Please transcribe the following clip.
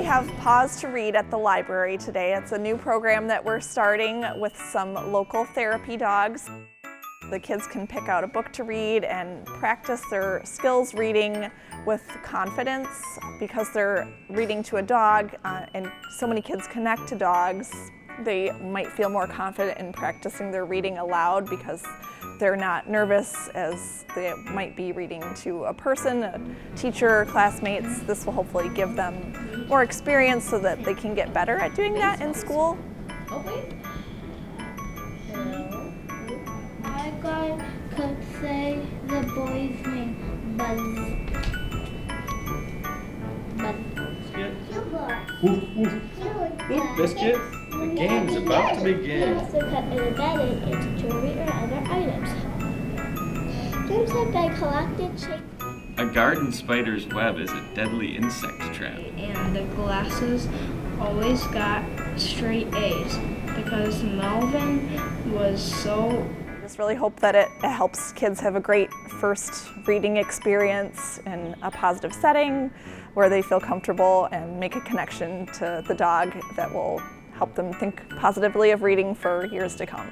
have Paws to Read at the library today. It's a new program that we're starting with some local therapy dogs. The kids can pick out a book to read and practice their skills reading with confidence because they're reading to a dog, and so many kids connect to dogs. They might feel more confident in practicing their reading aloud because they're not nervous as they might be reading to a person, a teacher, classmates. This will hopefully give them more experience so that they can get better at doing that in school. Okay. I could say the boy's name, Buzz. Ooh, biscuit. The game's about to begin. Games are cut and embedded into jewelry or other items. Games have been collected, shaped. A garden spider's web is a deadly insect trap. And the glasses always got straight A's because Melvin was so... I just really hope that it helps kids have a great first reading experience in a positive setting where they feel comfortable and make a connection to the dog that will help them think positively of reading for years to come.